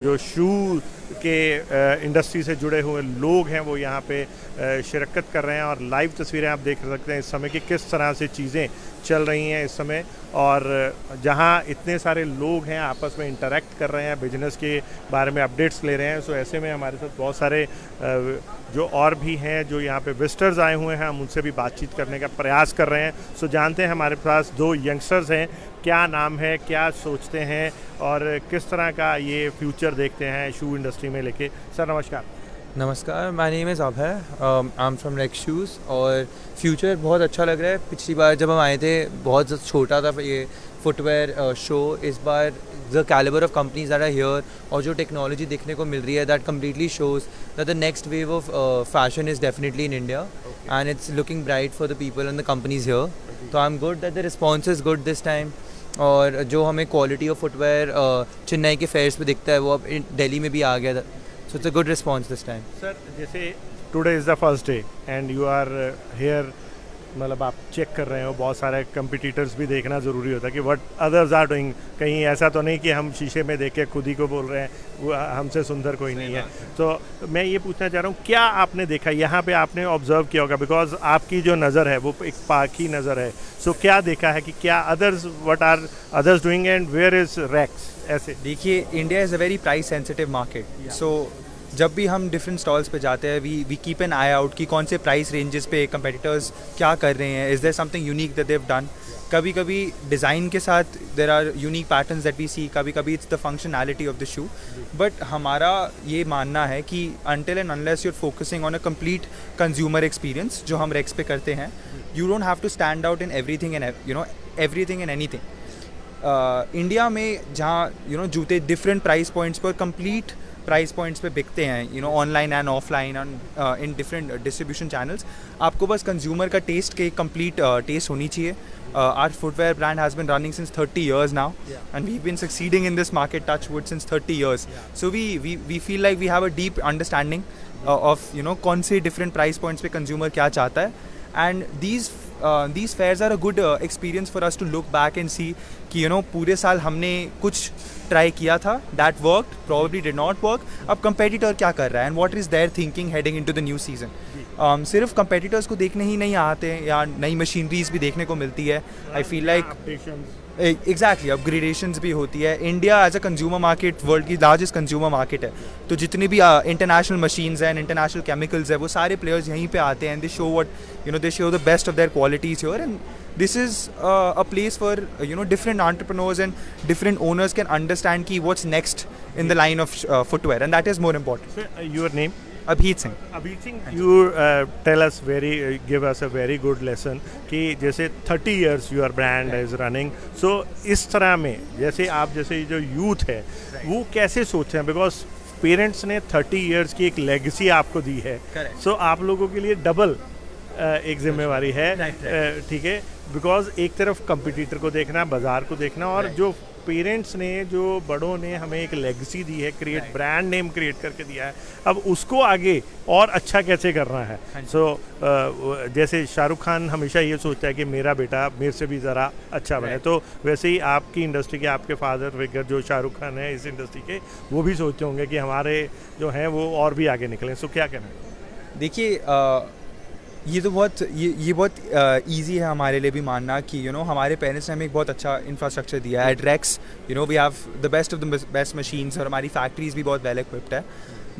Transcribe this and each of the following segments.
जो शू के इंडस्ट्री से जुड़े हुए लोग हैं वो यहाँ पे शिरकत कर रहे हैं और लाइव तस्वीरें आप देख सकते हैं इस समय कि किस तरह से चीज़ें चल रही हैं इस समय। और जहाँ इतने सारे लोग हैं आपस में इंटरेक्ट कर रहे हैं, बिजनेस के बारे में अपडेट्स ले रहे हैं। सो ऐसे में हमारे साथ बहुत सारे जो और भी हैं जो यहाँ पे विजिटर्स आए हुए हैं, हम उनसे भी बातचीत करने का प्रयास कर रहे हैं। सो जानते हैं, हमारे पास दो यंगस्टर्स हैं, क्या नाम है, क्या सोचते हैं और किस तरह का ये फ्यूचर देखते हैं शू इंडस्ट्री में लेके। सर नमस्कार। नमस्कार, my name is Abhay, I am from Rex shoes. और फ्यूचर बहुत अच्छा लग रहा है। पिछली बार जब हम आए थे बहुत छोटा था ये फुटवेयर शो। इस बार the calibre of companies that are here और जो टेक्नोलॉजी देखने को मिल रही है, that completely shows that the next wave of fashion is definitely in India and it's looking bright for the people and the companies here. तो I am good that the response is good this time. और जो हमें quality of footwear Chennai के fears पे दिखता है वो अब दिल्ली में भी आ गया था। So it's a good response this time. Sir जैसे today is the first day and you are here, मतलब आप चेक कर रहे हो, बहुत सारे कंपिटिटर्स भी देखना ज़रूरी होता है कि व्हाट अदर्स आर डूइंग। कहीं ऐसा तो नहीं कि हम शीशे में देख के खुद ही को बोल रहे हैं वो हमसे सुंदर कोई नहीं है। तो मैं ये पूछना चाह रहा हूँ, क्या आपने देखा यहाँ पे, आपने ऑब्जर्व किया होगा, बिकॉज आपकी जो नज़र है वो एक पाखी नज़र है। सो क्या देखा है कि क्या others, what are others doing and where is racks? ऐसे देखिए, India is a very price sensitive market. So जब भी हम डिफरेंट स्टॉल्स पे जाते हैं we keep an eye out कि कौन से प्राइस रेंजेस पे कंपेटिटर्स क्या कर रहे हैं, is there something unique that they have done. कभी कभी डिज़ाइन के साथ there are unique patterns that we see, कभी कभी it's the functionality of the shoe. But हमारा ये मानना है कि until and unless you are focusing on a complete consumer experience जो हम रेक्स पे करते हैं, you don't have to stand out in everything and everything and anything. India में जहाँ जूते डिफरेंट प्राइस पॉइंट्स पर, कंप्लीट प्राइस पॉइंट्स पे बिकते हैं, online and offline in different distribution channels. आपको बस कंज्यूमर का टेस्ट के कंप्लीट टेस्ट होनी चाहिए। Our footwear brand has been running since 30 years now, and we've been succeeding in this market, touch wood, since 30 years. So we feel like we have a deep understanding of कौन से different price points पे consumer क्या चाहता है, and these fairs are a good experience for us to look back and see कि पूरे साल हमने कुछ ट्राई किया था, that worked, probably did not work. अब competitor क्या कर रहा है and what is their thinking heading into the new season. सिर्फ competitors को देखने ही नहीं आते हैं, या नई मशीनरीज भी देखने को मिलती है। I feel like exactly upgradations भी होती है। India as a consumer market world की लार्जेस्ट कंज्यूमर मार्केट है, तो जितनी भी इंटरनेशनल मशीन्स हैं, इंटरनेशनल केमिकल्स है, वो सारे प्लेयर्स यहीं पे आते हैं। They show they show the best of their qualities here, and this is a place for different entrepreneurs and different owners can understand ki what's next in the line of footwear, and that is more important. So, your name? Abhijit Singh. Abhijit Singh, you tell us give us a very good lesson कि जैसे 30 years your brand is running. So इस तरह में जैसे आप जैसे जो youth है वो कैसे सोचते हैं, बिकॉज पेरेंट्स ने 30 years की एक लेगेसी आपको दी है। सो आप लोगों के लिए डबल एक जिम्मेवारी है, ठीक है, बिकॉज एक तरफ कंपटीटर को देखना, बाज़ार को देखना, और जो पेरेंट्स ने, जो बड़ों ने हमें एक लेगेसी दी है, क्रिएट ब्रांड नेम क्रिएट करके दिया है, अब उसको आगे और अच्छा कैसे करना है। सो जैसे शाहरुख खान हमेशा ये सोचता है कि मेरा बेटा मेरे से भी ज़रा अच्छा बने, तो वैसे ही आपकी इंडस्ट्री के आपके फादर फिगर जो शाहरुख खान है इस इंडस्ट्री के, वो भी सोचते होंगे कि हमारे जो हैं वो और भी आगे निकलें। सो क्या कहना है? देखिए, ये तो बहुत ईजी है हमारे लिए भी मानना कि हमारे पेरेंट्स ने हमें एक बहुत अच्छा इंफ्रास्ट्रक्चर दिया है। At Rex we have the best of the best machines, और हमारी फैक्ट्रीज भी बहुत वेल इक्विप्ड है।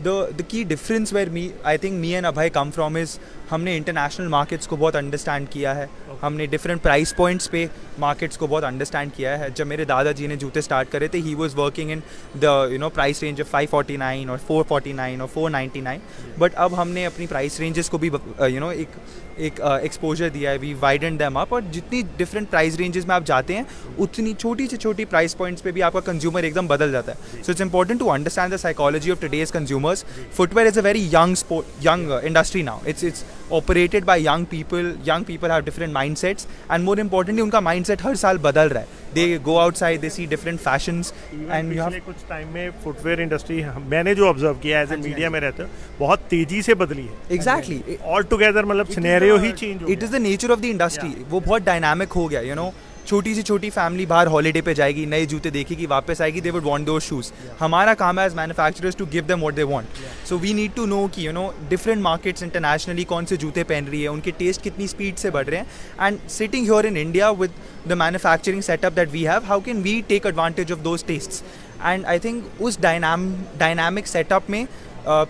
The key difference where I think me and Abhay come from is हमने इंटरनेशनल मार्केट्स को बहुत अंडरस्टैंड किया है। हमने डिफरेंट प्राइस पॉइंट्स पे मार्केट्स को बहुत अंडरस्टैंड किया है। जब मेरे दादाजी ने जूते स्टार्ट करे थे, he was working in the price range of 549 और 449 और 499, बट अब हमने अपनी प्राइस रेंजेस को भी एक एक्सपोजर दिया है। वी वाइडन देम अप, और जितनी डिफरेंट प्राइस रेंजेस में आप जाते हैं उतनी छोटी से छोटी प्राइस पॉइंट्स पे भी आपका कंज्यूमर एकदम बदल जाता है। So it's important to understand the psychology of today's consumers. Footwear is a very young industry now. It's operated by young people. Young people have different mindsets, and more importantly उनका mindset हर साल बदल रहा है। They go outside, they see different fashions, and you have कुछ time में footwear industry मैंने जो observe किया एज ए मीडिया में रहते बहुत तेजी से बदली है। exactly ऑल टुगेदर मतलब सिनेरियो ही चेंज हो गया। It is the nature of the industry. वो बहुत डायनामिक हो गया, छोटी सी छोटी फैमिली बाहर हॉलीडे पे जाएगी, नए जूते देखेगी, वापस आएगी, they would want those shoes. हमारा काम है as manufacturers to give them what they want. So we need to know कि डिफरेंट मार्केट्स इंटरनेशनली कौन से जूते पहन रही है, उनके टेस्ट कितनी स्पीड से बढ़ रहे हैं. And sitting here in India with the manufacturing setup that we have, how can we take advantage of those tastes. And I think उस डायनामिक सेटअप में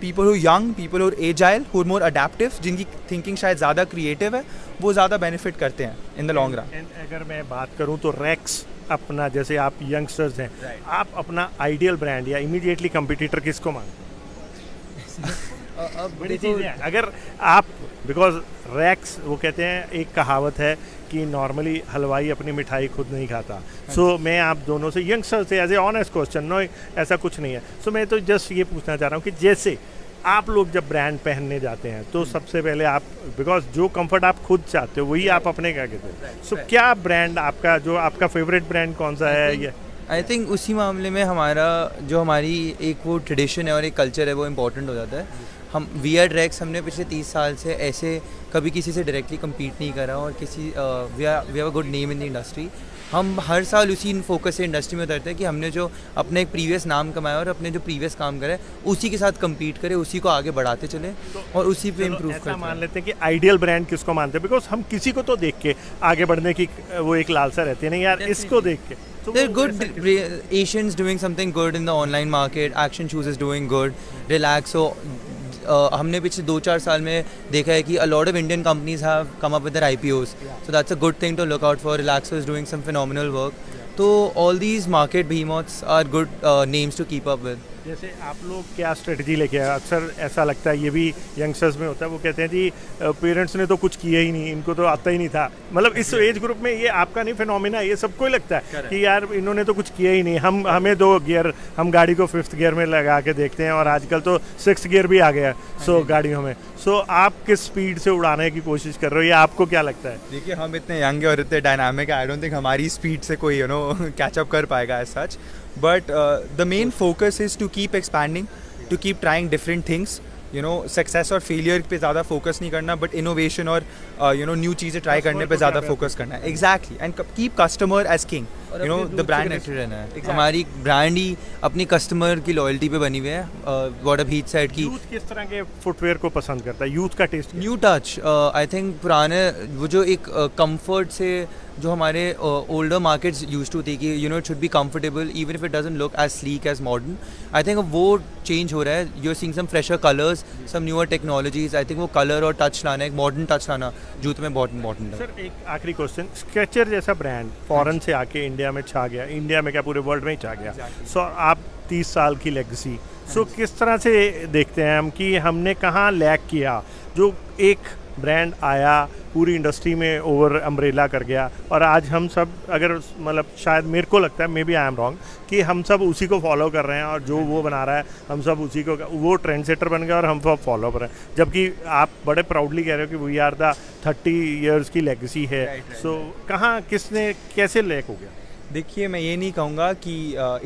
people who are young, people who are agile, who are more adaptive, जिनकी thinking शायद ज़्यादा creative है, वो ज़्यादा benefit करते हैं इन द लॉन्ग रन. अगर मैं बात करूं तो रेक्स अपना, जैसे आप यंगस्टर्स हैं, आप अपना आइडियल ब्रांड या इमीडिएटली कंपटीटर किसको मानते हैं? अब बड़ी देखो, चीज़ है अगर आप, बिकॉज रैक्स वो कहते हैं, एक कहावत है कि नॉर्मली हलवाई अपनी मिठाई खुद नहीं खाता. सो मैं आप दोनों से, यंगस्टर से, as a honest question, no ऐसा कुछ नहीं है. सो मैं तो जस्ट ये पूछना चाह रहा हूँ कि जैसे आप लोग जब ब्रांड पहनने जाते हैं तो सबसे पहले आप, बिकॉज जो कंफर्ट आप खुद चाहते हो वही आप अपने क्या कहते हैं. सो क्या ब्रांड आपका, जो आपका फेवरेट ब्रांड कौन सा है? ये आई थिंक उसी मामले में हमारा जो हमारी एक वो ट्रेडिशन है और एक कल्चर है वो इम्पोर्टेंट हो जाता है. हम वियर रेक्स हमने पिछले 30 साल से ऐसे कभी किसी से डायरेक्टली कम्पीट नहीं करा और किसी we have a good name in the industry. हम हर साल उसी फोकस से इंडस्ट्री में उतरते हैं कि हमने जो अपने एक प्रीवियस नाम कमाया और अपने जो प्रीवियस काम करे उसी के साथ कम्पीट करें, उसी को आगे बढ़ाते चले और उसी पे इम्प्रूव करते हैं. मान लेते हैं कि आइडियल ब्रांड किसको मानते हैं, बिकॉज हम किसी को तो देख के आगे बढ़ने की वो एक लालसा रहती है, नहीं यार इसको देख के. There are good Asians doing something good in the online market. Action Shoes is doing good. Relaxo. हमने पिछले 2-4 साल में देखा है कि a lot of Indian companies have come up with their IPOs. So that's a good thing to look out for. Relaxo is doing some phenomenal work. So all these market behemoths are good names to keep up with. जैसे आप लोग क्या strategy लेके आए? अक्सर ऐसा लगता है, ये भी यंगस्टर्स में होता है, वो कहते हैं जी पेरेंट्स ने तो कुछ किया ही नहीं, इनको तो आता ही नहीं था. मतलब इस एज ग्रुप में ये आपका नहीं फिनोमिना, ये सबको ही लगता है कि यार इन्होंने तो कुछ किया ही नहीं. हमें 2 गियर, हम गाड़ी को 5th गियर में लगा के देखते हैं और आजकल तो 6th गियर भी आ गया गाड़ियों में. सो आप किस स्पीड से उड़ाने की कोशिश कर रहे हो, ये आपको क्या लगता है? देखिए, हम इतने यंग और इतने डायनामिक है, आई डोंट थिंक हमारी स्पीड से कोई कैचअप कर पाएगा as such. But the main focus is to keep expanding, to keep trying different things. Success और failure पे ज़्यादा focus नहीं करना, but innovation और new चीज़ें try करने पे ज़्यादा focus करना है. Exactly, and keep customer as king. The brand रहना है. हमारी ब्रांड ही अपनी कस्टमर की लॉयल्टी पे बनी हुई है. व्हाट अ हीट साइड की यूथ किस तरह के फुटवेयर को पसंद करता है? यूथ का taste new touch. I think पुराने वो जो एक कंफर्ट से जो हमारे ओल्डर मार्केट्स यूज्ड टू थी कि it should be comfortable even if it doesn't look as sleek as modern. I think वो चेंज हो रहा है. You are seeing some fresher colours, some newer technologies. I think वो colour और touch लाना, एक मॉडर्न टच लाना जूते में बहुत इंपॉर्टेंट है. सर एक आखिरी क्वेश्चन, स्केचर जैसा ब्रांड फॉरेन से आके इंडिया में छा गया, इंडिया में क्या पूरे वर्ल्ड में ही छा गया. सो आप 30 साल की लेगेसी, सो किस तरह से देखते हैं हम कि हमने कहाँ लैग किया? जो एक ब्रांड आया पूरी इंडस्ट्री में ओवर अम्ब्रेला कर गया और आज हम सब, अगर मतलब शायद मेरे को लगता है, maybe I am wrong, कि हम सब उसी को फॉलो कर रहे हैं और जो वो बना रहा है हम सब उसी को, वो ट्रेंड सेटर बन गया और हम सब फॉलो कर रहे हैं. जबकि आप बड़े प्राउडली कह रहे हो कि वी आर द 30 ईयर्स की लेगेसी है. सो कहाँ, किसने, कैसे लैग हो गया? देखिए, मैं ये नहीं कहूँगा कि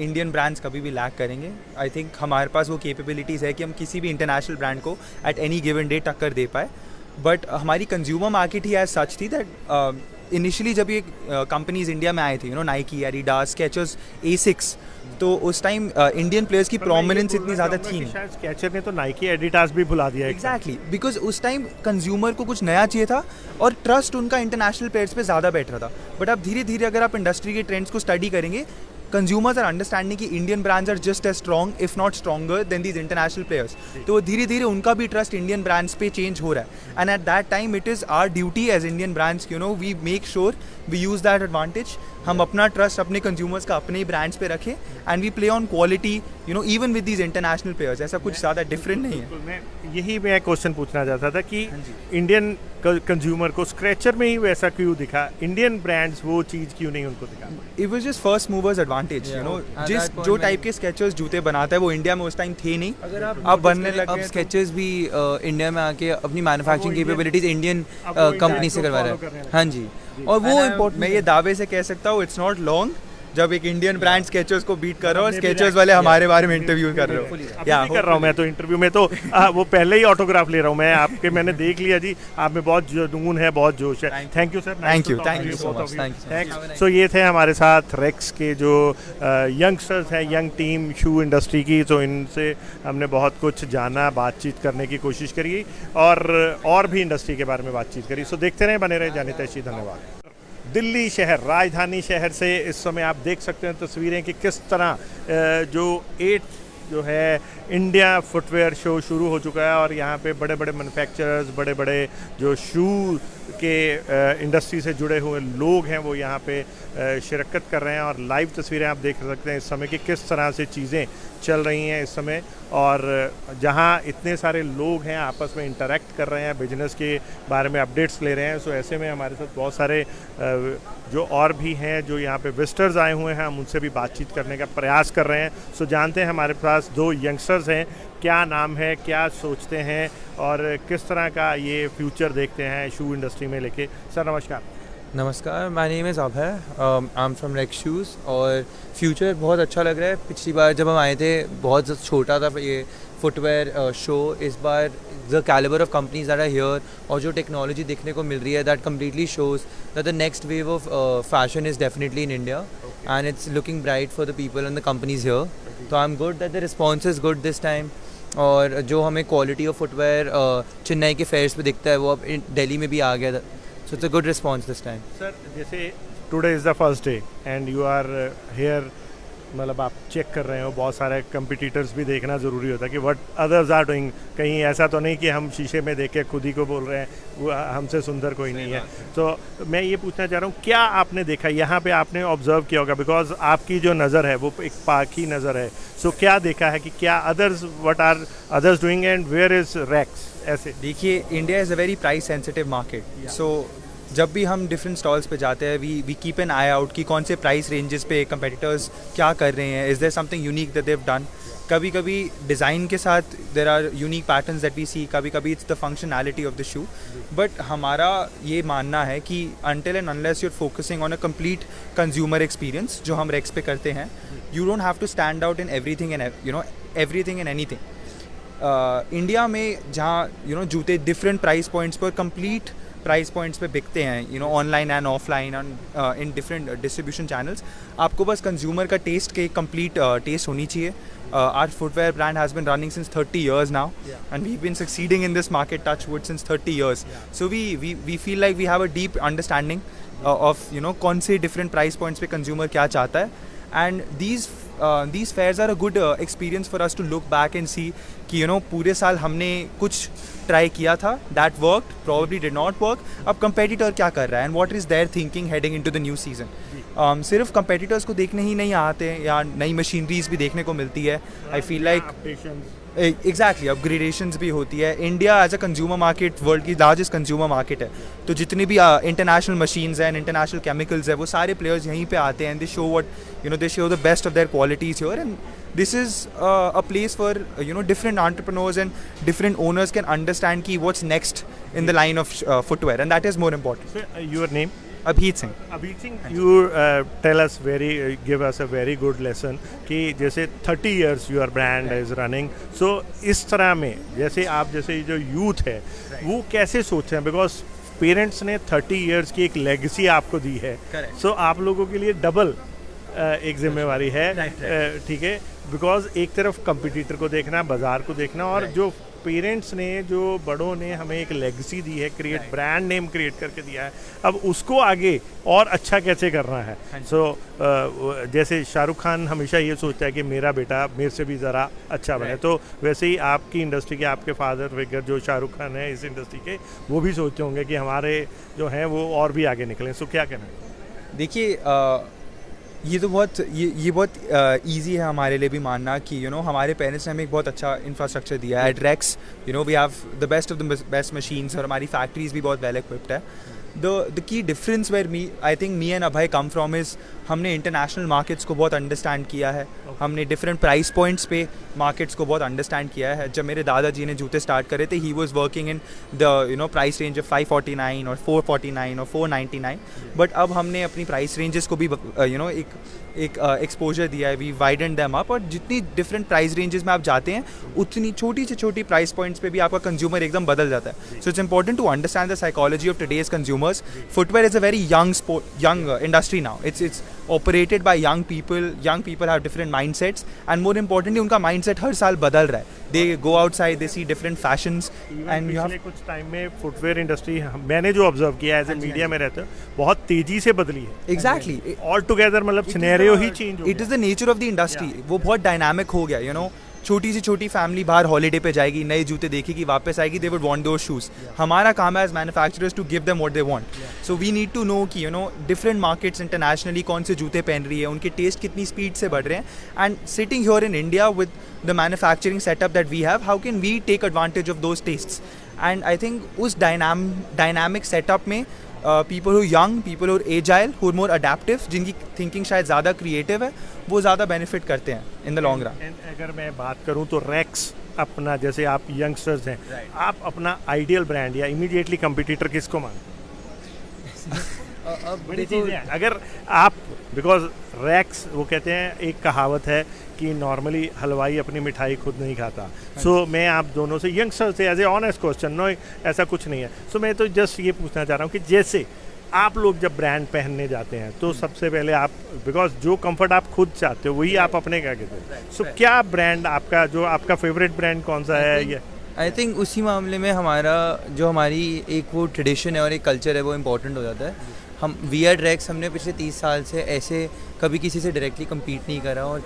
इंडियन ब्रांड्स कभी भी लैग करेंगे. आई थिंक हमारे पास वो कैपेबिलिटीज़ है कि हम किसी भी इंटरनेशनल ब्रांड को एट एनी गिवन डे टक्कर दे पाए. बट हमारी कंज्यूमर मार्केट ही एज सच थी दैट इनिशियली जब ये कंपनीज इंडिया में आए थे, नाइकी, एडिडास, स्केचर्स, एसिक्स, तो उस टाइम इंडियन प्लेयर्स की प्रोमिनेंस इतनी ज़्यादा थी नहीं. शायद स्केचर ने तो नाइकी, एडिडास भी भुला दिया. एग्जैक्टली, बिकॉज उस टाइम कंज्यूमर को कुछ नया चाहिए था और ट्रस्ट उनका इंटरनेशनल प्लेयर्स पे ज़्यादा बैठ रहा था. बट अब धीरे धीरे अगर आप इंडस्ट्री के ट्रेंड्स को स्टडी करेंगे, consumers are understanding कि Indian brands are just as strong if not stronger than these international players. तो धीरे धीरे उनका भी ट्रस्ट इंडियन ब्रांड्स पे चेंज हो रहा है. And at that time it is our duty as Indian brands, we make sure we use that advantage. हम अपना ट्रस्ट अपने कंज्यूमर्स का अपने ही ब्रांड्स पे रखें and we play on quality, even with these international players. ऐसा कुछ ज़्यादा डिफरेंट नहीं है. मैं क्वेश्चन पूछना चाहता था कि इंडियन कंज्यूमर को स्क्रैचर में ही वैसा क्यों दिखा, इंडियन ब्रांड्स वो चीज़ क्यों नहीं उनको दिखा? It was just first movers advantage. जिस जो टाइप के स्केचर्स जूते बनाता है वो इंडिया में उस टाइम थे नहीं. अब बनने लगे. अब स्केचर्स भी इंडिया में आके अपनी मैन्युफैक्चरिंग कैपेबिलिटीज इंडियन कंपनी से करवा रहा है. हाँ जी. और वो इम्पोर्टेंट, मैं ये दावे से कह सकता हूँ, इट्स नॉट लॉन्ग जब एक इंडियन ब्रांड स्केचर्स को बीट कर रहा हो और हमने भी स्केचर्स react वाले किया। हमारे बारे में इंटरव्यू कर रहे हो अभी भी कर रहा हूँ मैं तो इंटरव्यू में तो वो पहले ही ऑटोग्राफ ले रहा हूँ मैं आपके, मैंने देख लिया जी, आप में बहुत जुनून है, बहुत जोश है। Thank you sir, Thank you so much. Thank you. सो ये थे हमारे साथ रेक्स के जो यंगस्टर्स हैं, यंग टीम शू इंडस्ट्री की। तो इनसे हमने बहुत कुछ जाना, बातचीत करने की कोशिश करी और भी इंडस्ट्री के बारे में बातचीत करी। सो देखते रहें, बने रहे जाने तैशी। धन्यवाद। दिल्ली शहर, राजधानी शहर से इस समय आप देख सकते हैं तस्वीरें कि किस तरह जो है इंडिया फुटवेयर शो शुरू हो चुका है और यहाँ पे बड़े बड़े मैन्युफैक्चरर्स, बड़े बड़े जो शू के इंडस्ट्री से जुड़े हुए लोग हैं वो यहाँ पे शिरकत कर रहे हैं। और लाइव तस्वीरें आप देख सकते हैं इस समय कि किस तरह से चीज़ें चल रही हैं इस समय। और जहाँ इतने सारे लोग हैं आपस में इंटरेक्ट कर रहे हैं, बिजनेस के बारे में अपडेट्स ले रहे हैं। सो ऐसे में हमारे साथ बहुत सारे जो और भी हैं जो यहाँ पे विजिटर्स आए हुए हैं, हम उनसे भी बातचीत करने का प्रयास कर रहे हैं। सो जानते हैं हमारे पास दो यंगस्टर्स हैं, क्या नाम है, क्या सोचते हैं और किस तरह का ये फ्यूचर देखते हैं शू इंडस्ट्री में लेके। सर नमस्कार। नमस्कार, my name is Abhay, I am from Rex shoes. और फ्यूचर बहुत अच्छा लग रहा है। पिछली बार जब हम आए थे बहुत छोटा था ये फुटवेयर शो। इस बार the calibre of companies that are here और जो टेक्नोलॉजी देखने को मिल रही है, that completely shows that the next wave of fashion is definitely in India and it's looking bright for the people and the companies here. तो I am good that the response is good this time. और जो हमें quality of footwear Chennai के fears पे दिखता है वो अब दिल्ली में भी आ गया। So it's a good response this time. Sir जैसे today is the first day and you are here, मतलब आप चेक कर रहे हो, बहुत सारे कंपिटिटर्स भी देखना ज़रूरी होता है कि व्हाट अदर्स आर डूइंग। कहीं ऐसा तो नहीं कि हम शीशे में देख के खुद ही को बोल रहे हैं वो हमसे सुंदर कोई नहीं है। तो मैं ये पूछना चाह रहा हूँ, क्या आपने देखा यहाँ पे, आपने ऑब्जर्व किया होगा, बिकॉज आपकी जो नज़र है वो एक पाखी नज़र है। सो क्या देखा है कि क्या others, what are others doing and where is racks? ऐसे देखिए, India is a very price sensitive market. So जब भी हम डिफरेंट स्टॉल्स पे जाते हैं we keep an eye out कि कौन से प्राइस रेंजेस पे कंपेटिटर्स क्या कर रहे हैं, is there something unique that they have done. कभी कभी डिज़ाइन के साथ there are unique patterns that we see, कभी कभी it's the functionality of the shoe. But हमारा ये मानना है कि until and unless you are focusing on a complete consumer experience जो हम रेक्स पे करते हैं, you don't have to stand out in everything and everything and anything. India में जहाँ जूते डिफरेंट प्राइस पॉइंट्स पर कंप्लीट प्राइस पॉइंट्स पे बिकते हैं, online and offline and in different distribution channels, आपको बस कंज्यूमर का टेस्ट के कंप्लीट टेस्ट होनी चाहिए। Our footwear brand has been running since 30 years now, and we've been succeeding in this market, touch wood, since 30 years. So we feel like we have a deep understanding of कौन से different price points पे consumer क्या चाहता है, and these fairs are a good experience for us to look back and see कि पूरे साल हमने कुछ ट्राई किया था, that worked, probably did not work, अब competitor क्या कर रहा है and what is their thinking heading into the new season. सिर्फ competitors को देखने ही नहीं आते हैं, या नई मशीनरीज भी देखने को मिलती है। I feel like exactly upgradations भी होती है। India as a consumer market world की लार्जेस्ट कंज्यूमर मार्केट है, तो जितनी भी इंटरनेशनल मशीन्स हैं, इंटरनेशनल केमिकल्स है, वो सारे प्लेयर्स यहीं पे आते हैं। They show they show the best of their qualities here, and this is a place for different entrepreneurs and different owners can understand ki what's next in the line of footwear, and that is more important. So, your name? Abhijit Singh. Abhijit Singh, you tell us give us a very good lesson कि जैसे 30 years your brand is running, so इस तरह में जैसे जो youth है वो कैसे सोचते हैं, बिकॉज पेरेंट्स ने 30 years की एक लेगेसी आपको दी है, सो आप लोगों के लिए डबल एक जिम्मेवारी है, ठीक है, बिकॉज एक तरफ कंपटीटर को देखना, बाज़ार को देखना, और जो पेरेंट्स ने, जो बड़ों ने हमें एक लेगेसी दी है, क्रिएट ब्रांड नेम क्रिएट करके दिया है, अब उसको आगे और अच्छा कैसे करना है। सो जैसे शाहरुख खान हमेशा ये सोचता है कि मेरा बेटा मेरे से भी ज़रा अच्छा बने, तो वैसे ही आपकी इंडस्ट्री के आपके फादर फिगर जो शाहरुख खान है इस इंडस्ट्री के, वो भी सोचते होंगे कि हमारे जो हैं वो और भी आगे निकलें। सो क्या कहना है? देखिए, ये तो बहुत ईजी है हमारे लिए भी मानना कि हमारे पेरेंट्स ने हमें एक बहुत अच्छा इंफ्रास्ट्रक्चर दिया है। At Rex we have the best of the best machines, और हमारी फैक्ट्रीज भी बहुत वेल इक्विप्ड है। the key difference where I think me and Abhay come from is हमने इंटरनेशनल मार्केट्स को बहुत अंडरस्टैंड किया है. हमने डिफरेंट प्राइस पॉइंट्स पे मार्केट्स को बहुत अंडरस्टैंड किया है. जब मेरे दादाजी ने जूते स्टार्ट करे थे, he was working in the price range of 549 और 449 और 499. बट अब हमने अपनी प्राइस रेंजेस को भी एक एक्सपोजर दिया है. वी वाइडन दैम अप, और जितनी डिफरेंट प्राइस रेंजेस में आप जाते हैं उतनी छोटी से छोटी प्राइस पॉइंट्स पे भी आपका कंज्यूमर एकदम बदल जाता है. So it's important to understand the psychology of today's consumers. Footwear is a very young industry now. It's operated by young people. Young people have different mindsets, and more importantly उनका mindset हर साल बदल रहा है. They go outside, they see different fashions, and you have पिछले कुछ time में footwear industry मैंने जो ऑब्जर्व किया एज ए मीडिया में रहते बहुत तेजी से बदली है. exactly ऑल टुगेदर मतलब सिनेरियो ही चेंज हो it is the nature of the industry. वो बहुत डायनामिक हो गया. छोटी से छोटी फैमिली बाहर हॉलीडे पे जाएगी, नए जूते देखेगी, वापस आएगी, they would want those shoes. हमारा काम है as manufacturers to give them what they want. So we need to know कि डिफरेंट मार्केट्स इंटरनेशनली कौन से जूते पहन रही है, उनके टेस्ट कितनी स्पीड से बढ़ रहे हैं. And sitting here in India with the manufacturing setup that we have, how can we take advantage of those tastes. And I think उस डायनामिक सेटअप में people who are young, people who are agile, who are more adaptive, जिनकी thinking शायद ज़्यादा creative है, वो ज़्यादा benefit करते हैं इन द लॉन्ग रन. अगर मैं बात करूं तो रैक्स अपना, जैसे आप यंगस्टर्स हैं, आप अपना आइडियल ब्रांड या इमीडिएटली कंपटीटर किसको मानते हैं? बड़ी चीज़ है. अगर आप बिकॉज रैक्स, वो कहते हैं, एक कहावत है कि नॉर्मली हलवाई अपनी मिठाई खुद नहीं खाता. सो मैं आप दोनों से, यंगस्टर से, as a honest question, no ऐसा कुछ नहीं है. सो मैं तो जस्ट ये पूछना चाह रहा हूँ कि जैसे आप लोग जब ब्रांड पहनने जाते हैं तो सबसे पहले आप, बिकॉज जो कंफर्ट आप खुद चाहते हो वही आप अपने क्या कहते हैं. सो क्या ब्रांड आपका, जो आपका फेवरेट ब्रांड कौन सा है? ये आई थिंक उसी मामले में हमारी एक वो ट्रेडिशन है और एक कल्चर है, वो इम्पोर्टेंट हो जाता है. हम वी रेक्स हमने पिछले 30 साल से ऐसे कभी किसी से डायरेक्टली कम्पीट नहीं करा, और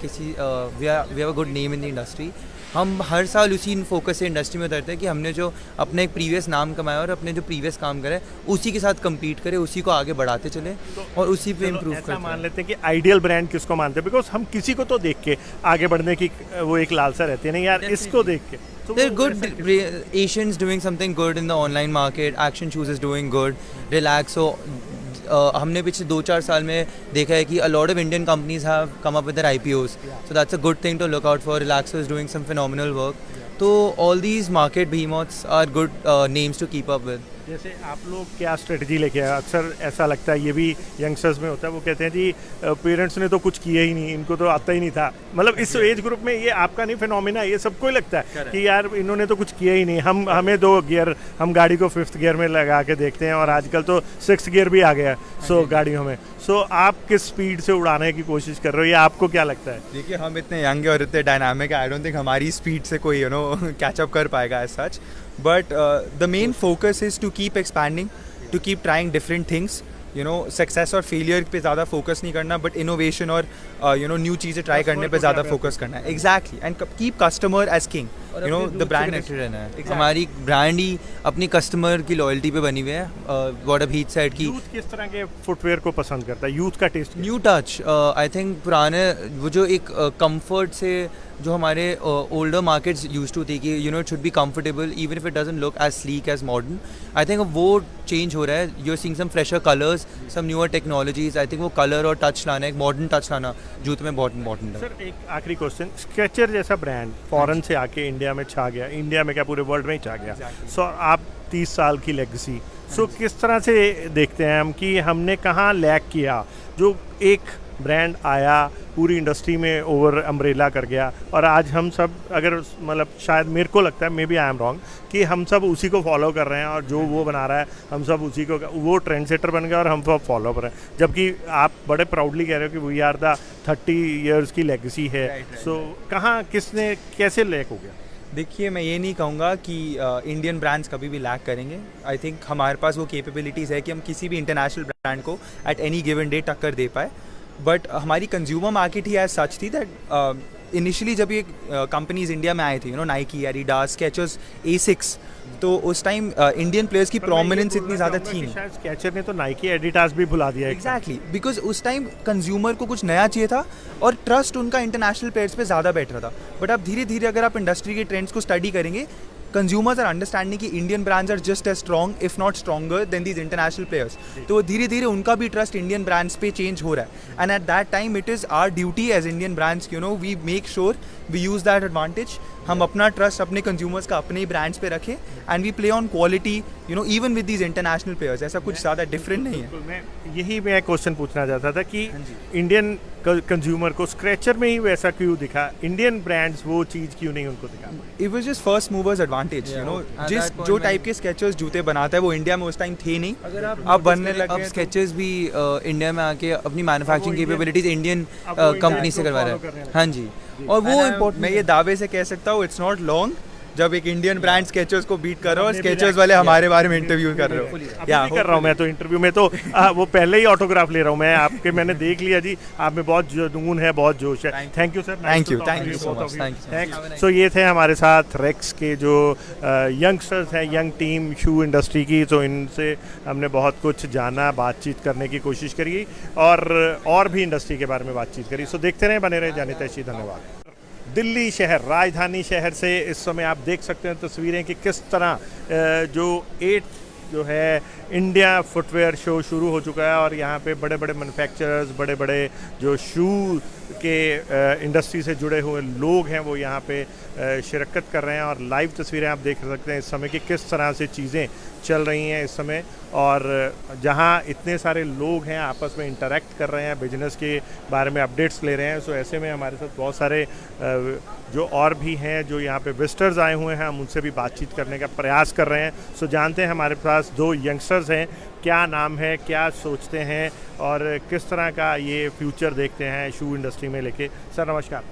we have a good name in the industry. हम हर साल उसी फोकस से इंडस्ट्री में उतरते हैं कि हमने जो अपने एक प्रीवियस नाम कमाया और अपने जो प्रीवियस काम करे उसी के साथ कम्पीट करें, उसी को आगे बढ़ाते चले और उसी पे इम्प्रूव करते हैं. मान लेते हैं कि आइडियल ब्रांड किसको मानते हैं? बिकॉज हम किसी को तो देख के आगे बढ़ने की वो एक लालसा रहती है, नहीं यार इसको देख के. They're good. Asians doing something good in the online market. Action Shoes is doing good. Relaxo. हमने पिछले 2-4 साल में देखा है कि a lot of Indian companies have come up with their IPOs. So that's a good thing to look out for. Relaxo is doing some phenomenal work. So all these market behemoths are good names to keep up with. जैसे आप लोग क्या strategy लेके आए? अक्सर ऐसा लगता है, ये भी यंगस्टर्स में होता है, वो कहते हैं जी पेरेंट्स ने तो कुछ किया ही नहीं, इनको तो आता ही नहीं था. मतलब इस एज ग्रुप में ये आपका नहीं फिनोमिना, ये सबको ही लगता है कि यार इन्होंने तो कुछ किया ही नहीं. हमें 2 गियर, हम गाड़ी को 5th गियर में लगा के देखते हैं, और आजकल तो 6th गियर भी आ गया है गाड़ियों में. सो आप किस स्पीड से उड़ाने की कोशिश कर रहे हो, ये आपको क्या लगता है? देखिए, हम इतने यंग और इतने डायनामिक है, आई डोंट थिंक हमारी स्पीड से कोई कैचअप कर पाएगा as such. But the main focus is to keep expanding, to keep trying different things. Success और failure पे ज़्यादा focus नहीं करना, but innovation और new चीज़ें try करने पे ज़्यादा focus करना है. Exactly, and keep customer as king. The brand रहना है. हमारी ब्रांड ही अपनी कस्टमर की लॉयल्टी पे बनी हुई है. What Abhi said कि यूथ किस तरह के फुटवेयर को पसंद करता है? यूथ का taste new touch. I think पुराने वो जो एक कंफर्ट से जो हमारे ओल्डर मार्केट्स यूज टू थी कि it should be comfortable even if it doesn't look as sleek as modern. I think वो चेंज हो रहा है. You are seeing some fresher colours, some newer technologies. I think वो colour और touch लाना, एक मॉडर्न टच लाना जूते में बहुत इंपॉर्टेंट है. सर एक आखिरी क्वेश्चन, स्केचर जैसा ब्रांड फॉरेन से आके इंडिया में छा गया, इंडिया में क्या पूरे वर्ल्ड में ही छा गया. सो आप 30 साल की लेगेसी, सो किस तरह से देखते हैं हम कि हमने कहाँ लैक किया? जो एक ब्रांड आया पूरी इंडस्ट्री में ओवर अम्ब्रेला कर गया, और आज हम सब, अगर मतलब शायद मेरे को लगता है, maybe I am wrong, कि हम सब उसी को फॉलो कर रहे हैं, और जो वो बना रहा है हम सब उसी को, वो ट्रेंड सेटर बन गया और हम सब फॉलो कर रहे हैं. जबकि आप बड़े प्राउडली कह रहे हो कि वी आर द 30 ईयर्स की लेगेसी है. सो कहाँ, किसने, कैसे लैक हो गया? देखिए, मैं ये नहीं कहूँगा कि इंडियन ब्रांड्स कभी भी लैक करेंगे. आई थिंक हमारे पास वो कैपेबिलिटीज़ है कि हम किसी भी इंटरनेशनल ब्रांड को एट एनी गिवन डे टक्कर दे पाए. बट हमारी कंज्यूमर मार्केट ही एज सच थी दैट इनिशियली जब ये कंपनीज इंडिया में आए थे, नाइकी, एडिडास, स्केचर्स, एसिक्स, तो उस टाइम इंडियन प्लेयर्स की प्रोमिनेंस इतनी ज़्यादा थी नहीं. शायद स्केचर ने तो नाइकी, एडिडास भी भुला दिया. एग्जैक्टली, बिकॉज उस टाइम कंज्यूमर को कुछ नया चाहिए था और ट्रस्ट उनका इंटरनेशनल प्लेयर्स पे ज़्यादा बैठ रहा था. बट अब धीरे धीरे अगर आप इंडस्ट्री के ट्रेंड्स को स्टडी करेंगे, कंज्यूमर्स आर अंडरस्टैंडिंग कि Indian brands are just as strong if not stronger than these international players. तो धीरे धीरे उनका भी ट्रस्ट इंडियन ब्रांड्स पे चेंज हो रहा है. And at that time it is our duty as Indian brands, you know, we make sure we use that advantage. हम अपना ट्रस्ट अपने कंज्यूमर्स का अपने ही ब्रांड्स पे रखें and we play on quality, you know, even with these international players. ऐसा कुछ ज़्यादा डिफरेंट नहीं है. मैं क्वेश्चन पूछना चाहता था कि इंडियन कंज्यूमर को स्क्रैचर में ही वैसा क्यों दिखा, इंडियन ब्रांड्स वो चीज़ क्यों नहीं उनको दिखा? It was just first movers advantage, you know. At जिस that point जो when- टाइप के स्केचर्स जूते बनाता है वो इंडिया में उस टाइम थे नहीं. अब बनने लगे अब हैं तो- स्केचेस भी इंडिया में आके अपनी मैन्युफैक्चरिंग Indian- कैपेबिलिटीज इंडियन अब वो कंपनी Indian से को करवा रहा follow करने है. लगे. हाँ जी. और वो इम्पोर्टेंट मैं ये दावे से कह सकता हूँ इट्स नॉट लॉन्ग जब एक इंडियन ब्रांड स्केचर्स को बीट कर रहा हो और हमने भी स्केचर्स like वाले किया. हमारे बारे में इंटरव्यू कर रहे हो. अभी भी कर रहा हूँ मैं तो इंटरव्यू में तो वो पहले ही ऑटोग्राफ ले रहा हूँ मैं आपके. मैंने देख लिया जी, आप में बहुत जुनून है, बहुत जोश है. Thank you sir. Thank you so much. Thank you. सो ये थे हमारे साथ रेक्स के जो यंगस्टर्स हैं, यंग टीम शू इंडस्ट्री की. तो इनसे हमने बहुत कुछ जाना, बातचीत करने की कोशिश करी और भी इंडस्ट्री के बारे में बातचीत करी. सो देखते रहें, बने रहे जाने तैशी. धन्यवाद. दिल्ली शहर, राजधानी शहर से इस समय आप देख सकते हैं तस्वीरें कि किस तरह जो 8 जो है इंडिया फुटवेयर शो शुरू हो चुका है और यहाँ पे बड़े बड़े मैन्युफैक्चरर्स, बड़े बड़े जो शू के इंडस्ट्री से जुड़े हुए लोग हैं वो यहाँ पे शिरकत कर रहे हैं. और लाइव तस्वीरें आप देख सकते हैं इस समय कि किस तरह से चीज़ें चल रही हैं इस समय. और जहाँ इतने सारे लोग हैं आपस में इंटरेक्ट कर रहे हैं, बिजनेस के बारे में अपडेट्स ले रहे हैं. सो ऐसे में हमारे साथ बहुत सारे जो और भी हैं जो यहाँ पे विजिटर्स आए हुए हैं, हम उनसे भी बातचीत करने का प्रयास कर रहे हैं. सो जानते हैं हमारे पास 2 यंगस्टर्स हैं, क्या नाम है, क्या सोचते हैं और किस तरह का ये फ्यूचर देखते हैं शू इंडस्ट्री में लेके. सर नमस्कार.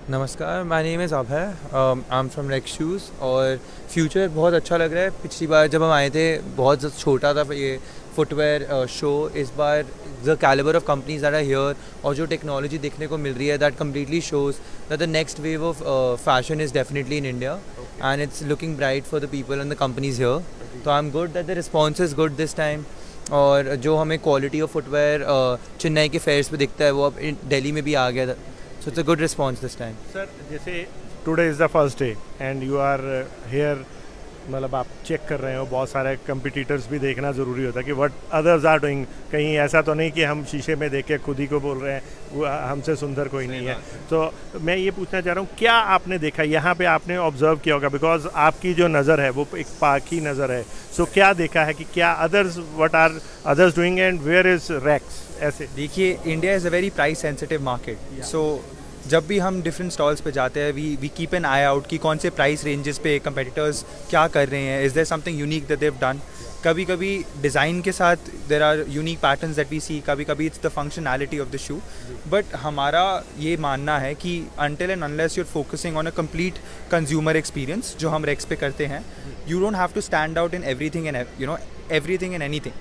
नमस्कार, my name is Abhay, I am from Rex shoes. और फ्यूचर बहुत अच्छा लग रहा है. पिछली बार जब हम आए थे बहुत छोटा था ये फुटवेयर शो. इस बार the calibre of companies that are here और जो टेक्नोलॉजी देखने को मिल रही है that completely shows that the next wave of fashion is definitely in India and it's looking bright for the people and the companies here. तो I am good that the response is good this time. और जो हमें quality of footwear Chennai के fears पे दिखता है वो अब दिल्ली में भी आ गया था. So it's a good response this time. Sir जैसे today is the first day and you are here, मतलब आप चेक कर रहे हो, बहुत सारे कंपिटिटर्स भी देखना ज़रूरी होता है कि व्हाट अदर्स आर डूइंग. कहीं ऐसा तो नहीं कि हम शीशे में देख के खुद ही को बोल रहे हैं वो हमसे सुंदर कोई नहीं है. तो मैं ये पूछना चाह रहा हूँ, क्या आपने देखा यहाँ पे, आपने ऑब्जर्व किया होगा बिकॉज आपकी जो नज़र है वो एक पाकी नज़र है. सो क्या देखा है कि क्या others, what are others doing and where is racks? ऐसे देखिए, India is a very price sensitive market. So जब भी हम डिफरेंट स्टॉल्स पे जाते हैं we keep an eye out कि कौन से प्राइस रेंजेस पे कंपेटिटर्स क्या कर रहे हैं. Is there something unique that they have done. कभी कभी डिज़ाइन के साथ there are unique patterns that we see, कभी कभी it's the functionality of the shoe. But हमारा ये मानना है कि until and unless you are focusing on a complete consumer experience जो हम रेक्स पे करते हैं, you don't have to stand out in everything and you know everything and anything.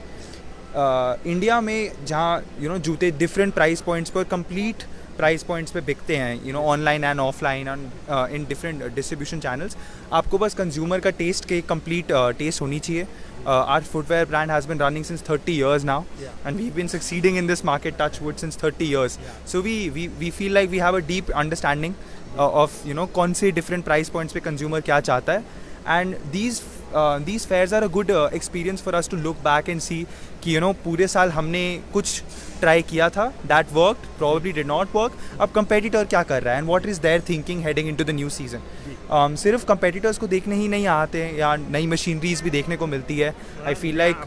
India में जहाँ यू नो जूते डिफरेंट प्राइस पॉइंट्स पर complete price points पे बिकते हैं, you know, online and offline and in different distribution channels. आपको बस consumer का टेस्ट के कंप्लीट टेस्ट होनी चाहिए. Our footwear brand has been running since 30 years now, and we've been succeeding in this market, touch wood, since 30 years. So we feel like we have a deep understanding of, you know, कौन से different price points पे consumer क्या चाहता है. And these fairs are a good experience for us to look back and see कि, you know, पूरे साल हमने कुछ ट्राई किया था, that worked, probably did not work. अब competitor क्या कर रहा है and what is their thinking heading into the new season. सिर्फ competitors को देखने ही नहीं आते हैं, या नई मशीनरीज भी देखने को मिलती है. I feel like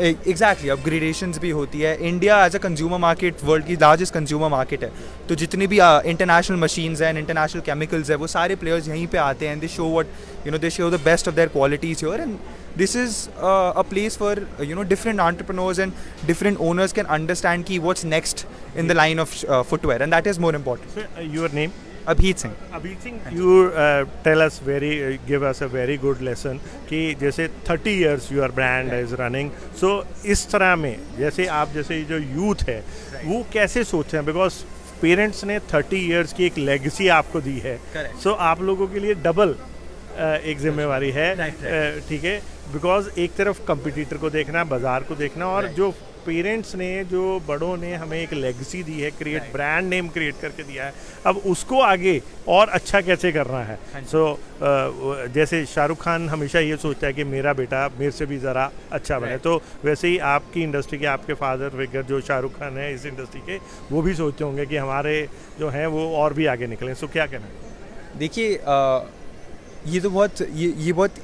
exactly upgradations भी होती है. India as a consumer market world की लार्जेस्ट कंज्यूमर मार्केट है. तो जितनी भी इंटरनेशनल मशीन्स हैं, इंटरनेशनल केमिकल्स है, वो सारे प्लेयर्स यहीं पे आते हैं. They show what you know, they show the best of their qualities here. And this is a place for you know different entrepreneurs and different owners can understand ki what's next in the line of footwear, and that is more important. So, your name? Abhijit Singh. Abhijit Singh, you tell us give us a very good lesson कि जैसे 30 years your brand is running. So इस तरह में जैसे जो youth है वो कैसे सोचते हैं, बिकॉज पेरेंट्स ने 30 years की एक लेगेसी आपको दी है. सो आप लोगों के लिए डबल एक जिम्मेवारी है, ठीक है, बिकॉज एक तरफ कंपटीटर को देखना, बाजार को देखना, और जो पेरेंट्स ने जो बड़ों ने हमें एक लेगेसी दी है, क्रिएट ब्रांड नेम क्रिएट करके दिया है, अब उसको आगे और अच्छा कैसे करना है। सो जैसे शाहरुख खान हमेशा ये सोचता है कि मेरा बेटा मेरे से भी ज़रा अच्छा बने, तो वैसे ही आपकी इंडस्ट्री के आपके फादर फिगर जो शाहरुख खान है इस इंडस्ट्री के, वो भी सोचते होंगे कि हमारे जो हैं वो और भी आगे निकलें। सो क्या कहना है? देखिए ये तो बहुत ये बहुत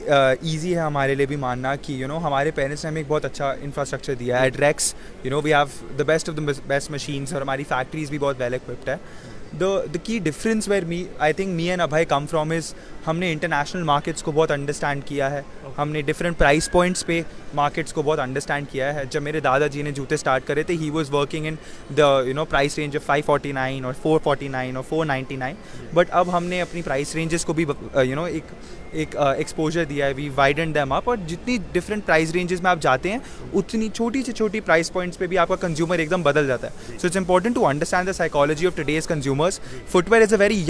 इजी है हमारे लिए भी मानना कि हमारे पेरेंट्स ने हमें एक बहुत अच्छा इंफ्रास्ट्रक्चर दिया है at Rex. We have the best of the best machines और हमारी फैक्ट्रीज भी बहुत वेल इक्विप्ड है। The key difference where I think me and Abhay come from is हमने इंटरनेशनल मार्केट्स को बहुत अंडरस्टैंड किया है। हमने डिफरेंट प्राइस पॉइंट्स पे मार्केट्स को बहुत अंडरस्टैंड किया है। जब मेरे दादाजी ने जूते स्टार्ट करे थे, he was working in the price range of 549 और 449 और 499, बट अब हमने अपनी प्राइस रेंजेस को भी एक एक्सपोजर दिया है। वी वाइडन देम अप, और जितनी डिफरेंट प्राइस रेंजेस में आप जाते हैं उतनी छोटी से छोटी प्राइस पॉइंट्स पे भी आपका कंज्यूमर एकदम बदल जाता है। So it's important to understand the psychology of today's consumers. Footwear is a very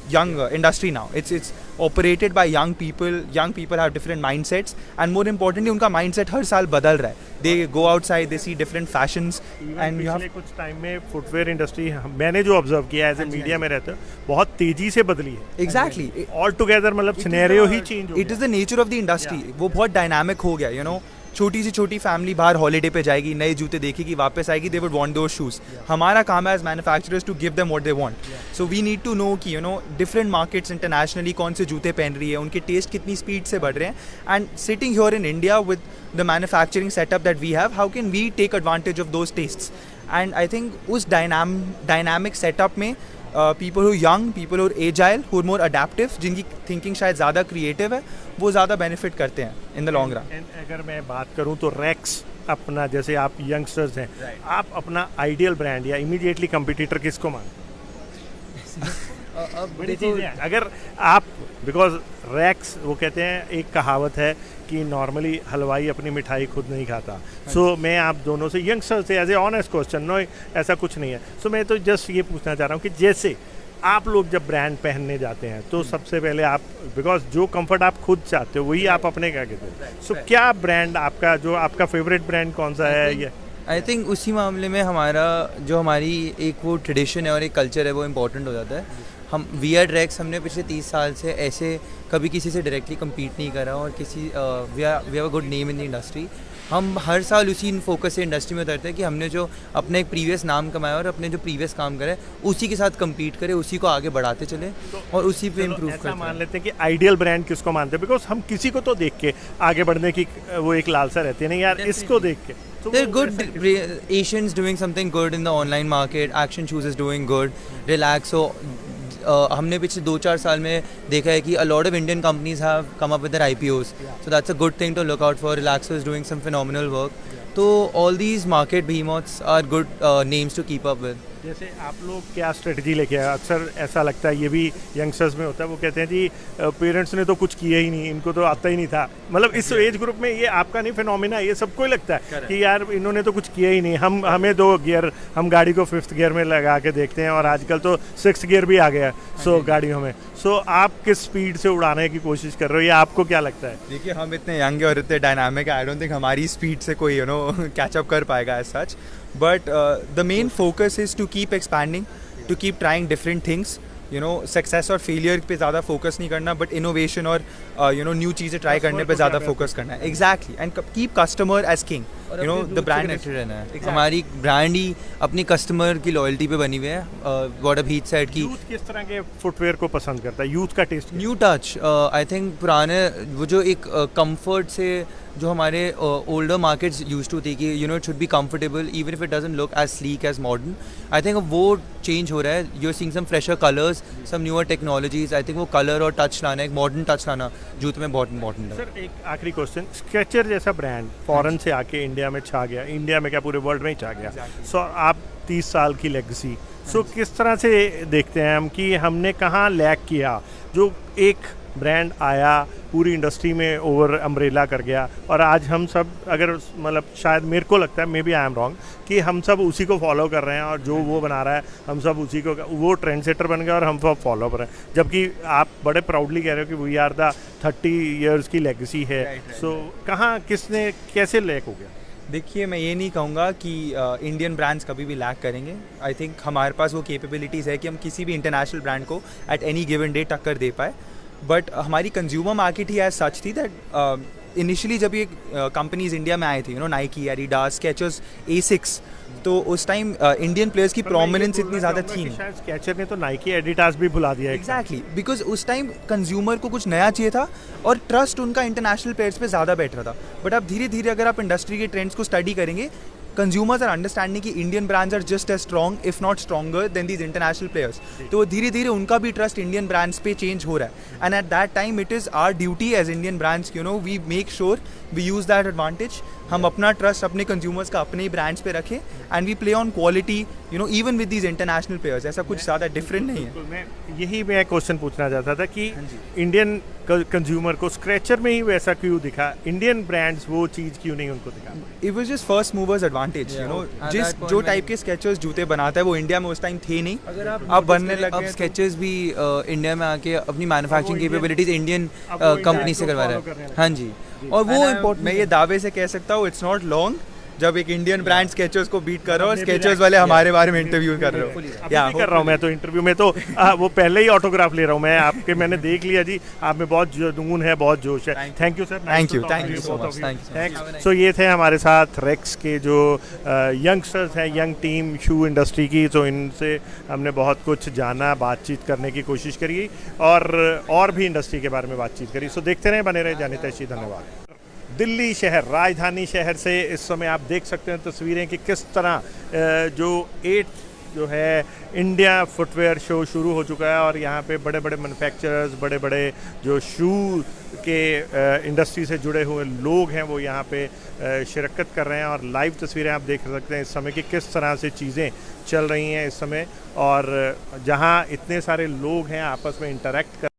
young industry now. It's operated by young people. Young people have different mindsets, and more importantly उनका mindset हर साल बदल रहा है। They go outside, they see different fashions, and you have पिछले कुछ time में footwear industry मैंने जो ऑब्जर्व किया एज ए मीडिया में रहते बहुत तेजी से बदली है। exactly ऑल टुगेदर मतलब सिनेरियो ही चेंज हो it is the nature of the industry. वो बहुत डायनामिक हो गया। छोटी सी छोटी फैमिली बाहर हॉलीडे पे जाएगी, नए जूते देखेगी, वापस आएगी, they would want those shoes. हमारा काम है as manufacturers to give them what they want. So we need to know कि डिफरेंट मार्केट्स इंटरनेशनली कौन से जूते पहन रही है, उनके टेस्ट कितनी स्पीड से बढ़ रहे हैं। And sitting here in India with the manufacturing setup that we have, how can we take advantage of those tastes. And I think उस डायनामिक सेटअप में people who are young, people who are agile, who are more adaptive, जिनकी thinking शायद ज़्यादा creative है, वो ज़्यादा benefit करते हैं इन द लॉन्ग रन। अगर मैं बात करूं तो रेक्स अपना, जैसे आप यंगस्टर्स हैं, आप अपना आइडियल ब्रांड या इमीडिएटली कंपटीटर किसको मानते हैं? बड़ी चीज़ है अगर आप, बिकॉज रैक्स वो कहते हैं, एक कहावत है कि नॉर्मली हलवाई अपनी मिठाई खुद नहीं खाता। सो मैं आप दोनों से यंगस्टर से as a honest question, no ऐसा कुछ नहीं है। सो मैं तो जस्ट ये पूछना चाह रहा हूँ कि जैसे आप लोग जब ब्रांड पहनने जाते हैं तो सबसे पहले आप, बिकॉज जो कंफर्ट आप खुद चाहते हो वही आप अपने क्या कहते हो। सो क्या ब्रांड आपका, जो आपका फेवरेट ब्रांड कौन सा है? ये आई थिंक उसी मामले में हमारी एक वो ट्रेडिशन है और एक कल्चर है, वो इम्पोर्टेंट हो जाता है। हम वी रेक्स हमने पिछले 30 साल से ऐसे कभी किसी से डायरेक्टली कम्पीट नहीं करा, और we have a good name in the industry. हम हर साल उसी फोकस से इंडस्ट्री में उतरते हैं कि हमने जो अपने एक प्रीवियस नाम कमाया और अपने जो प्रीवियस काम करे उसी के साथ कम्पीट करें, उसी को आगे बढ़ाते चले और उसी पे इम्प्रूव करते हैं। मान लेते हैं कि आइडियल ब्रांड किसको मानते हैं, बिकॉज हम किसी को तो देख के आगे बढ़ने की वो एक लालसा रहती है, नहीं यार इसको देख के। There are good Asians doing something good in the online market. Action Shoes is doing good. Relaxo. हमने पिछले 2-4 साल में देखा है कि a lot of Indian companies have come up with their IPOs. So that's a good thing to look out for. Relaxo is doing some phenomenal work. So all these market behemoths are good names to keep up with. जैसे आप लोग क्या strategy लेके आए? अक्सर ऐसा लगता है, ये भी यंगस्टर्स में होता है, वो कहते हैं जी पेरेंट्स ने तो कुछ किया ही नहीं, इनको तो आता ही नहीं था। मतलब इस एज ग्रुप में ये आपका नहीं फिनोमिना, ये सबको ही लगता है कि यार इन्होंने तो कुछ किया ही नहीं। हमें 2 गियर, हम गाड़ी को 5th गियर में लगा के देखते हैं, और आजकल तो 6th गियर भी आ गया गाड़ियों में। सो आप किस स्पीड से उड़ाने की कोशिश कर रहे हो, ये आपको क्या लगता है? देखिए, हम इतने यंग और इतने डायनामिक है, आई डोंट थिंक हमारी स्पीड से कोई कैचअप कर पाएगा as such. But the main focus is to keep expanding, to keep trying different things. Success और failure पे ज़्यादा focus नहीं करना, but innovation और new चीज़ें try करने पे ज़्यादा focus करना है। Exactly, and keep customer as king. The brand रहना है। हमारी ब्रांड ही अपनी कस्टमर की लॉयल्टी पे बनी हुई है। व्हाट अ हीथ सेड कि यूथ किस तरह के फुटवेयर को पसंद करता है, यूथ का taste? New touch. I think पुराने वो जो एक कंफर्ट से जो हमारे ओल्डर मार्केट्स यूज्ड टू थी कि it should be comfortable even if it doesn't look as sleek as modern. I think वो चेंज हो रहा है। You are seeing some fresher colours, some newer technologies. I think वो colour और touch लाना, एक मॉडर्न टच लाना जूते में बहुत इंपॉर्टेंट है। सर एक आखिरी क्वेश्चन, स्केचर जैसा ब्रांड फॉरेन से आके इंडिया में छा गया, इंडिया में क्या पूरे वर्ल्ड में ही छा गया। सो आप 30 साल की लेगेसी, सो किस तरह से देखते हैं हम कि हमने कहाँ लैक किया? जो एक ब्रांड आया पूरी इंडस्ट्री में ओवर अम्ब्रेला कर गया, और आज हम सब, अगर मतलब शायद मेरे को लगता है, maybe I am wrong, कि हम सब उसी को फॉलो कर रहे हैं, और जो वो बना रहा है हम सब उसी को, वो ट्रेंड सेटर बन गया और हम सब फॉलो कर रहे हैं। जबकि आप बड़े प्राउडली कह रहे हो कि वी आर द 30 ईयर्स की लेगेसी है। सो कहाँ, किसने, कैसे लैक हो गया? देखिए, मैं ये नहीं कहूँगा कि इंडियन ब्रांड्स कभी भी लैक करेंगे. आई थिंक हमारे पास वो कैपेबिलिटीज़ है कि हम किसी भी इंटरनेशनल ब्रांड को एट एनी गिवन डे टक्कर दे पाए. बट हमारी कंज्यूमर मार्केट ही एज सच थी दैट इनिशियली जब ये कंपनीज इंडिया में आए थे, नाइकी, एडिडास, स्केचर्स, एसिक्स, तो उस टाइम इंडियन प्लेयर्स की प्रोमिनेंस इतनी ज़्यादा थी नहीं. शायद स्केचर ने तो नाइकी एडिडास भी भुला दिया है. एग्जैक्टली, बिकॉज उस टाइम कंज्यूमर को कुछ नया चाहिए था और ट्रस्ट उनका इंटरनेशनल प्लेयर्स पे ज़्यादा बैठ रहा था. बट अब धीरे धीरे अगर आप इंडस्ट्री के ट्रेंड्स को स्टडी करेंगे, कंज्यूमर्स आर अंडरस्टैंडिंग कि Indian brands are just as strong if not stronger than these international players. तो धीरे धीरे उनका भी ट्रस्ट इंडियन ब्रांड्स पे चेंज हो रहा है. And at that time it is our duty as Indian brands, we make sure we use that advantage. हम अपना ट्रस्ट अपने कंज्यूमर्स का अपने ही ब्रांड्स पे रखें and we play on quality, even with these international players. ऐसा कुछ ज़्यादा डिफरेंट नहीं है. मैं क्वेश्चन पूछना चाहता था कि इंडियन कंज्यूमर को स्क्रैचर में ही वैसा क्यों दिखा, इंडियन ब्रांड्स वो चीज़ क्यों नहीं उनको दिखा? It was just first movers advantage. जिस जो टाइप के स्केचर्स जूते बनाता है वो इंडिया में उस टाइम थे नहीं. अगर आप अब बनने लगे अब हैं तो- स्केचर्स भी इंडिया में आके अपनी मैन्युफैक्चरिंग कैपेबिलिटीज इंडियन कंपनी से करवा रहा है. हाँ जी, और वो इम्पोर्टेंट. मैं ये दावे से कह सकता हूँ, इट्स नॉट लॉन्ग जब एक इंडियन ब्रांड स्केचर्स को बीट कर रहा हो और स्केचर्स वाले हमारे बारे में इंटरव्यू कर रहे हो. अभी कर रहा हूँ मैं तो इंटरव्यू में तो वो पहले ही ऑटोग्राफ ले रहा हूँ मैं आपके. मैंने देख लिया जी, आप में बहुत जुनून है, बहुत जोश है. Thank you sir. Thank you so much. Thank so ये थे हमारे साथ रेक्स के जो यंगस्टर्स हैं, यंग टीम शू इंडस्ट्री की. तो इनसे हमने बहुत कुछ जाना, बातचीत करने की कोशिश करी और भी इंडस्ट्री के बारे में बातचीत करी. सो देखते रहे, बने रहे जाने तैशी. धन्यवाद. दिल्ली शहर, राजधानी शहर से इस समय आप देख सकते हैं तस्वीरें कि किस तरह जो है इंडिया फुटवेयर शो शुरू हो चुका है. और यहाँ पे बड़े बड़े मैन्युफैक्चरर्स, बड़े बड़े जो शू के इंडस्ट्री से जुड़े हुए लोग हैं वो यहाँ पे शिरकत कर रहे हैं. और लाइव तस्वीरें आप देख सकते हैं इस समय कि किस तरह से चीज़ें चल रही हैं इस समय. और जहाँ इतने सारे लोग हैं आपस में इंटरेक्ट कर